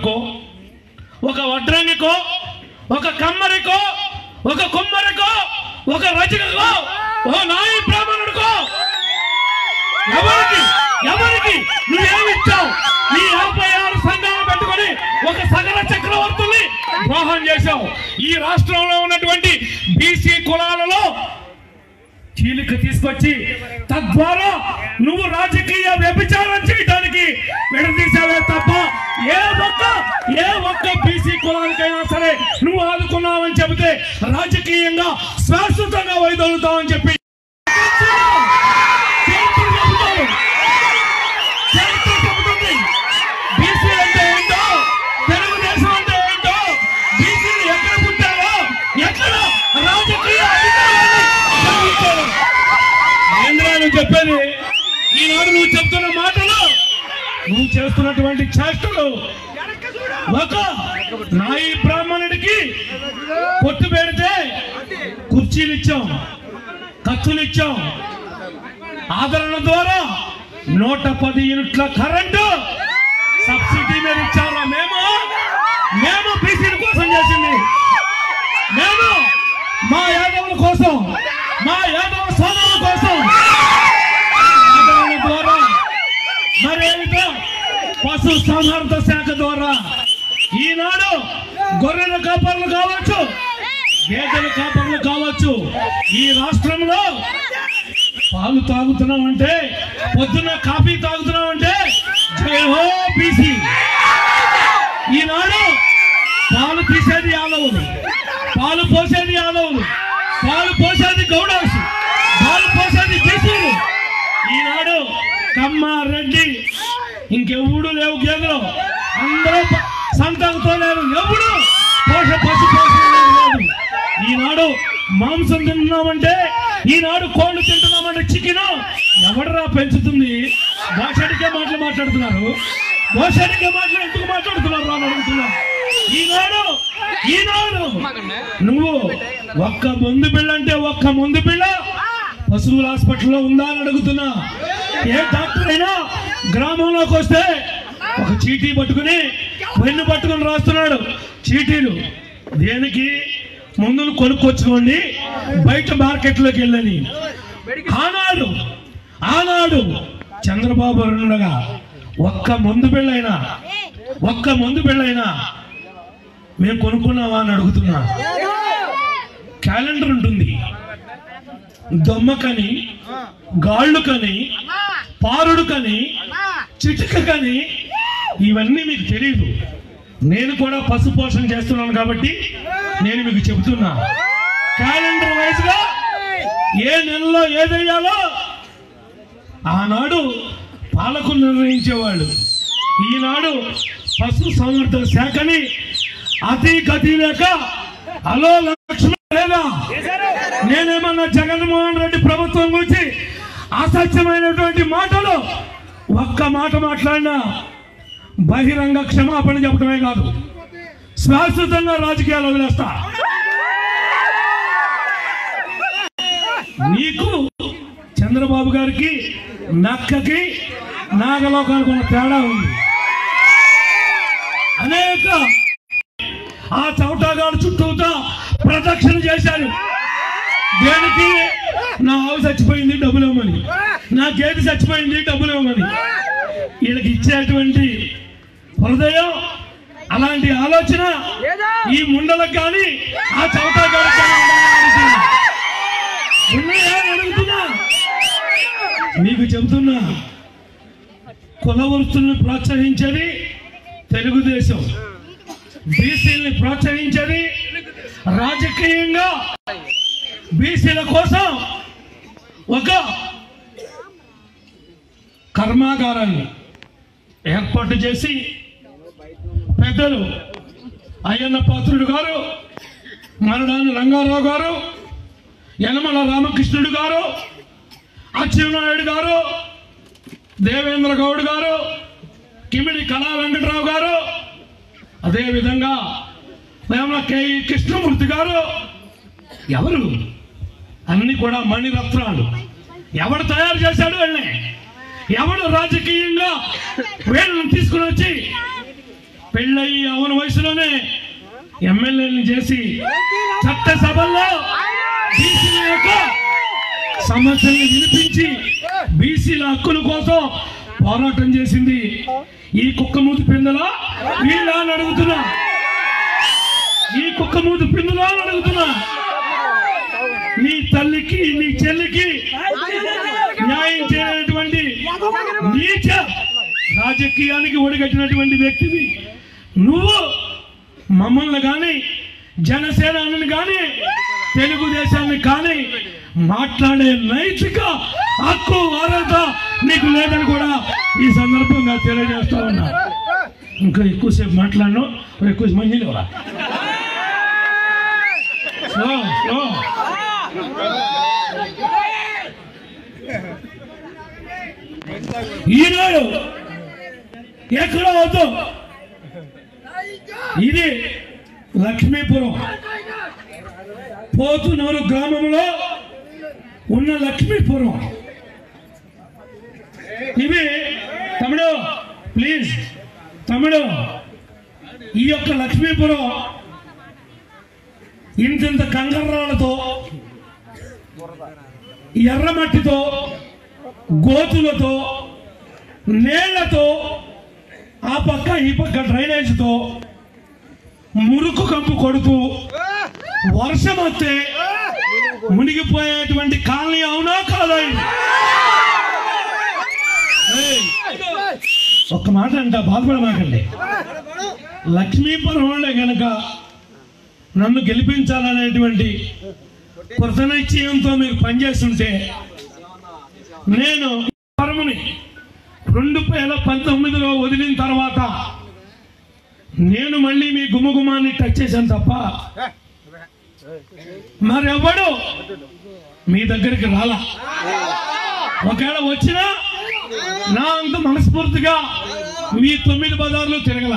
బ్రాహ్మణుడికో, ఒక వడ్రంగికో, ఒక కమ్మరికో, ఒక కుమ్మరికో, ఒక రచకకో, ఓ నాయి బ్రాహ్మణుడికో ఎవరికి నువ్వేమిచ్చావు? నీ 56 సంఘాలు పెట్టుకొని ఒక సగల చక్రవర్తుల్ని ద్రోహం చేశావు. ఈ రాష్ట్రంలో ఉన్నటువంటి బీసీ కులాలలో చీలిక తీసుకొచ్చి తద్వారా నువ్వు రాజకీయ వ్యభిచారం చేయడానికి విడదీసావే తప్ప ఏ ఒక్క బీసీ కులానికైనా సరే నువ్వు ఆదుకున్నావని చెబితే రాజకీయంగా శాశ్వతంగా వైదొలుగుతావని చెప్పి బీసీ అంటే ఏంటో, తెలుగుదేశం అంటే ఏంటో, బీసీలు ఎక్కడ పుట్టారో, ఎక్కడ రాజకీయ కేంద్రాలు చెప్పేది ఈనాడు నువ్వు చెప్తున్న మాటలు, నువ్వు చేస్తున్నటువంటి చేష్టలు. ఒక నాయి బ్రాహ్మణుడికి కొట్టు పెడితే కుర్చీలు ఇచ్చాం, ఖర్చులు ఇచ్చాం, ఆదరణ ద్వారా 110 యూనిట్ల కరెంటు సబ్సిడీ మీద ఇచ్చారా? మేము బీసీల కోసం చేసింది, మేము మా యాదవుల కోసం, మా యాదవ సోదరుల కోసం ఆదరణ ద్వారా, మరేమిటో పశు సంవర్ధ శాఖ ద్వారా ఈనాడు గొర్రెల కాపర్లు కావచ్చు, గేదెల కాపర్లు కావచ్చు, ఈ రాష్ట్రంలో పాలు తాగుతున్నామంటే, పొద్దున్న కాఫీ తాగుతున్నామంటే జై హో బీసీ. ఈనాడు పాలు తీసేది యాదవులు, పాలు పోసేది యాదవులు, పాలు పోసేది గౌడాసు, పాలు పోసేది బీసీలు. ఈనాడు కమ్మ, రెడ్డి, ఇంకెప్పుడు లేవు గేదెలు, అందరూ సంతానంతో లేరు, ఎవడు పశు పోషణ లేదు. ఈనాడు మాంసం తింటున్నామంటే, ఈనాడు కోళ్ళు తింటున్నామంటే చికెన్ ఎవడరా పెంచుతుంది? మోసడికే మాటలు మాట్లాడుతున్నారు, మోసడికే మాటలు ఎందుకు మాట్లాడుతున్నారు అని అడుగుతున్నారు. ఈనాడు నువ్వు ఒక్క మందు బిళ్ళ అంటే ఒక్క మందు బిళ్ళ పశువుల హాస్పిటల్లో ఉందా అని అడుగుతున్నా. ఏ డాక్టర్ అయినా గ్రామంలోకి వస్తే ఒక చీటీ పట్టుకుని, పెన్ను పట్టుకుని రాస్తున్నాడు చీటీలు. దేనికి? మందులు కొనుక్కొచ్చుకోండి, బయట మార్కెట్లోకి వెళ్ళని. ఆనాడు చంద్రబాబు ఉండగా ఒక్క మందు బిళ్ళైనా మేము కొనుక్కున్నావా అని అడుగుతున్నా. క్యాలెండర్ ఉంటుంది, దొమ్మకని, గాళ్ళుకని, పారుడుకని, చిటికని, ఇవన్నీ మీకు తెలియదు. నేను కూడా పశు పోషణ చేస్తున్నాను కాబట్టి నేను మీకు చెబుతున్నా. క్యాలెండర్ వైజ్ గా ఏ నెలలో ఏదయ్యాలో ఆనాడు పాలకులు నిర్ణయించేవాళ్ళు. ఈనాడు పశు సంవర్ధన శాఖని అతి గతి లేక అలో లక్ష్మణ లేదా, నేనేమన్నా జగన్మోహన్ రెడ్డి ప్రభుత్వం గురించి అసత్యమైనటువంటి మాటలు ఒక్క మాట మాట్లాడినా బహిరంగ క్షమాపణ చెప్పడమే కాదు, శాశ్వతంగా రాజకీయాలు వదిలేస్తా. నీకు చంద్రబాబు గారికి, నక్కకి, నాగలోకానికి ఉన్న తేడా ఉంది. అనేక ఆ చౌటాగాడు చుట్టూతా ప్రదక్షిణ చేశారు. దేనికి? నా ఆవు చచ్చిపోయింది డబ్బులు ఇవ్వమని, నా గేదె చచ్చిపోయింది డబ్బులు ఇవ్వమని. వీళ్ళకి ఇచ్చేటువంటి హృదయం, అలాంటి ఆలోచన ఈ ముండలకు కానీ ఆ చౌటాగాడికి కానీ అడుగుతున్నా. మీకు చెబుతున్నా, కుల వృత్తుల్ని ప్రోత్సహించేది తెలుగుదేశం, బీసీలని ప్రోత్సహించేది రాజకీయంగా బీసీల కోసం ఒక కర్మాగారాన్ని ఏర్పాటు చేసి పెద్దలు అయ్యన్న పాత్రుడు గారు, మరణాన్ని రంగారావు గారు, యనమల రామకృష్ణుడు గారు, అచ్చెన్నాయుడు గారు, దేవేంద్ర గౌడ్ గారు, కిమిడి కళా వెంకటరావు గారు, అదేవిధంగా కేఈ కృష్ణమూర్తి గారు, ఎవరు అన్ని కూడా మణిరత్నాలు. ఎవడు తయారు చేశాడు వీళ్ళని? ఎవడు రాజకీయంగా వీళ్ళని తీసుకుని వచ్చి పెళ్ళయి అవన వయసులోనే ఎమ్మెల్యేలను చేసి చట్టసభల్లో బీసీల యొక్క సమస్యల్ని వినిపించి బీసీల హక్కుల కోసం పోరాటం చేసింది ఈ కుక్కమూతి పిందలా వీళ్ళ అని అడుగుతున్నా. ఈ కుక్కమూతి పిందలా అని అడుగుతున్నా. నీ తల్లికి నీ చెల్లికి న్యాయం చేయనటువంటి నీచ రాజకీయానికి ఒడిగట్టినటువంటి వ్యక్తివి నువ్వు మమ్మల్ని కానీ జనసేనని కానీ తెలుగుదేశాన్ని కానీ మాట్లాడే నైతిక హక్కు అర్హత నీకు లేదని కూడా ఈ సందర్భంగా తెలియజేస్తా ఉన్నా. ఇంకా ఎక్కువసేపు మాట్లాడను, ఎక్కువ మంది లేవరా. ఈనాడు ఎక్కడ వద్దు, ఇది లక్ష్మీపురం పోతునూరు గ్రామంలో ఉన్న లక్ష్మీపురం. ఇవి తమ్ముడు ప్లీజ్ తమ్ముడు, ఈ యొక్క లక్ష్మీపురం ఇంత కంకర్రాలతో ఎర్రమట్టితో గోతులతో నేళ్లతో ఆ పక్క ఈ పక్క డ్రైనేజ్తో మురుకు కంపు కొడుతూ వర్షం వస్తే మునిగిపోయేటువంటి కాలనీ అవునా కాదా? ఒక్క మాట అంట, బాధపడమాకండి. లక్ష్మీపురం కనుక నన్ను గెలిపించాలనేటువంటి కృతనిశ్చయంతో మీరు పనిచేస్తుంటే నేను పరముని 2019లో వదిలిన తర్వాత నేను మళ్ళీ మీ గుమ్మగుమ్మాన్ని టచ్ చేశాను తప్ప మరెవడు మీ దగ్గరికి రాలా. ఒకవేళ వచ్చినా నా అంత మనస్ఫూర్తిగా మీ 9 బజార్లు తిరగల.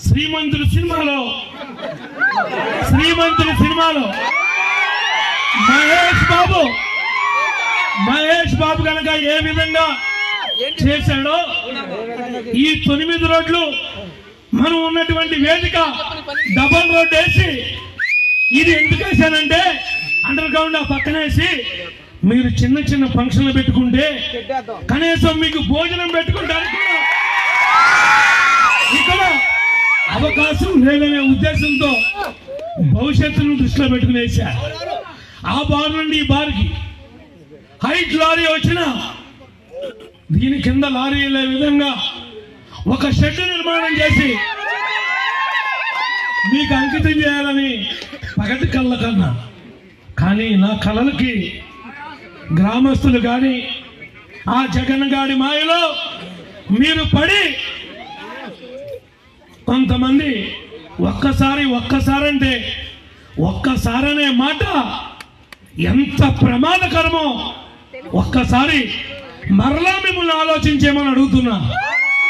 శ్రీమంతుడి సినిమాలో మహేష్ బాబు కనుక ఏ విధంగా చేశాడో ఈ 9 రోడ్లు మనం ఉన్నటువంటి వేదిక డబల్ రోడ్ వేసి, ఇది ఎందుకు వేసానంటే అండర్ గ్రౌండ్ ఆ పక్కన వేసి మీరు చిన్న చిన్న ఫంక్షన్లు పెట్టుకుంటే కనీసం మీకు భోజనం పెట్టుకుంటానికి ఇక్కడ అవకాశం లేదనే ఉద్దేశంతో భవిష్యత్తును దృష్టిలో పెట్టుకుని వేశారు. ఆ బార్ నుండి ఈ బార్కి హైట్ లారీ వచ్చిన దీని కింద లారీ వెళ్ళే విధంగా ఒక షెడ్ నిర్మాణం చేసి మీకు అంకితం చేయాలని పగటి కళ్ళ కన్నా, కానీ నా కళలకి గ్రామస్తులు కానీ ఆ జగన్ గాడి మాయలో మీరు పడి కొంతమంది ఒక్కసారంటే ఒక్కసారనే మాట ఎంత ప్రమాదకరమో ఒక్కసారి మరలా మిమ్మల్ని ఆలోచించేమని అడుగుతున్నా.